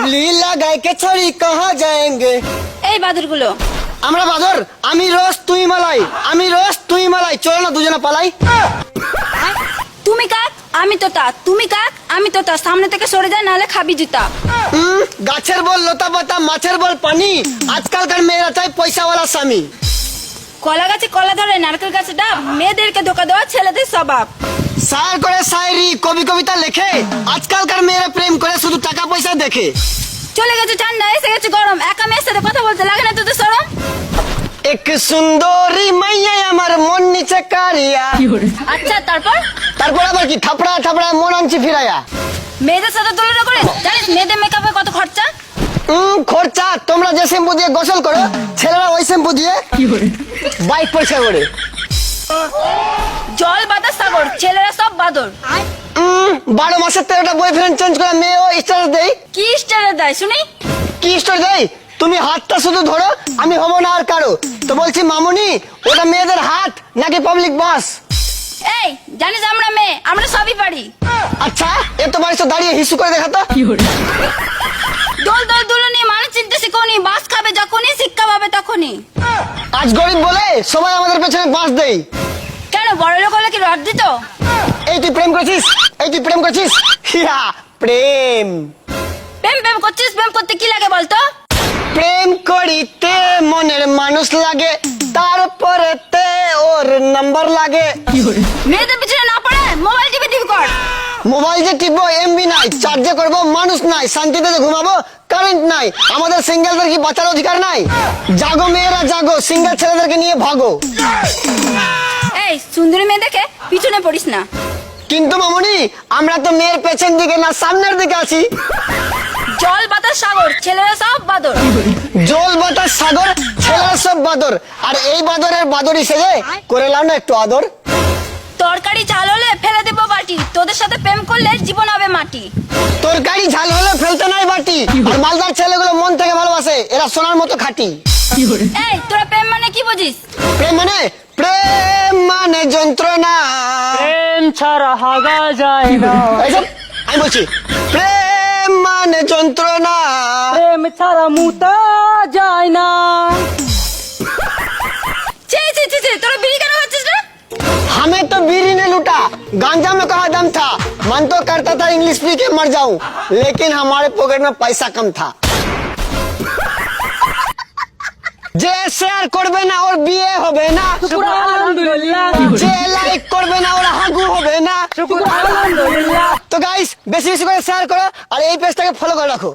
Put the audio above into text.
কাবলি লাগাই কে ছড়ি কাহা যাएंगे। এই বাদুরগুলো আমরা বাদর, আমি রোজ তুই মালাই, আমি রোজ তুই মালাই, চলো না দুজনে পালাই। তুমি কাক আমি তোতা, তুমি কাক আমি তোতা, সামনে থেকে সরে যায় নাহলে খাবি জুতা। গাছের বল লতা পাতা, মাছের বল পানি, আজকালকার মেয়েরা চাই পয়সাওয়ালা স্বামী। কলা গাছে কলা ধরে, নারকেল গাছে ডাব, মেয়েদেরকে ধোকা দেওয়া ছেলেদের স্বভাব। শায়ার করে শায়রি, কবি কবিতা লেখে, আজকালকার মেয়েরা প্রেম করে শুধু টাকা পয়সা দেখে। চলে গেছে ঠান্ডা এসে গেছে গরম, একা মেয়ের সাথে কথা বলতে লাগে না তোদের শরম? এক সুন্দরী মাইয়া আমার মন নিচে কারিয়া। আচ্ছা তারপর তারপর আবার কি থাপড়া থাপড়া মন আনছি ফিরাইয়া। মেয়েদের সাথে তুলনা করে জানিস মেয়েদের মেকআপে কত খরচা? খরচা, তোমরা যে শ্যাম্পু দিয়ে গোসল করো, ছেলেরা ওই শ্যাম্পু দিয়ে বাইক পয়সা করে। জল বাতাস সাগর, ছেলেরা সব বাদর। 12 মাসের 13টা বয়ফ্রেন্ড চেঞ্জ করে মেয়েও স্ট্যাটাস দেই। কি স্টারে দেয় শুনি? কি স্টোরি দেই? তুমি হাতটা শুধু ধরো, আমি হব না আর কারো। তো বলছি মামুনি, ওটা মেয়েদের হাত নাকি পাবলিক বাস? এই জানিস আমরা মেয়ে, আমরা সবই পারি। আচ্ছা এত বাড়ি তো দাঁড়িয়ে হিসু করে দেখাতো। দোল দোল দুলনি মানুষ চিনতে শিখনি, বাস খাবে যখনই শিক্ষা পাবে তখনই। আজ গরিব বলে সবাই আমাদের পেছনে বাস দেই। কেন বড় লোক হলে কি রড দিত? এই তুই প্রেম করছিস, এই তুই প্রেম করছিস, হিয়া প্রেম। প্রেম প্রেম করছিস, প্রেম করতে কি লাগে বলতো? প্রেম করিতে মনের মানুষ লাগে, তারপরে তে ওর নাম্বার লাগে। মেয়েদের পিছনে না পড়ে মোবাইল টিপে টিপি কর। মোবাইল যে টিপবো এমবি নাই, চার্জে করবো মানুষ নাই, শান্তিতে যে ঘুমাবো কারেন্ট নাই। আমাদের সিঙ্গেলদের কি বাঁচার অধিকার নাই? জাগো মেয়েরা জাগো, সিঙ্গেল ছেলেদেরকে নিয়ে ভাগো। এই সুন্দরী মেয়ে দেখে পিছনে পড়িস না। কিন্তু মামুনি, আমরা তো মেয়ের পেছন দিকে না সামনের দিকে আছি। জল বাতাস সাগর, ছেলেরা সব বাদর। জল বাতাস সাগর, ছেলেরা সব বাদর। আর এই বাদরের বাদরি সেজে করে লাও না একটু আদর। তরকারি ঝাল হলে ফেলে দেবো বাটি, তোদের সাথে প্রেম করলে জীবন হবে মাটি। তরকারি ঝাল হলে ফেলতে নাই বাটি। আর মালদার ছেলেগুলো মন থেকে ভালোবাসে, এরা সোনার মতো খাঁটি। এই তোরা প্রেম মানে কি বুঝিস? প্রেম মানে, প্রেম মানে যন্ত্রণা, প্রেম ছাড়া হাগা যায় না, এইসব আমি বলছি। প্রেম মানে যন্ত্রণা, প্রেম ছাড়া মুতা যায় না। ছি ছি ছি ছি, তোরা বিড়ি কেন খাচ্ছিস না? हमें तो बीड़ी ने लूटा, गांजा में कहा दम था, मन तो करता था इंग्लिश पी के मर जाऊं, लेकिन हमारे पॉकेट में पैसा कम था। যে শেয়ার করবে না ওর বিয়ে হবে না, শুকর আলহামদুলিল্লাহ, যে লাইক করবে না ওর হাগু হবে না। শুকর আলহামদুলিল্লাহ। তো গাইস বেশি বেশি করে শেয়ার করো আর এই পেজটাকে ফলো করে রাখো।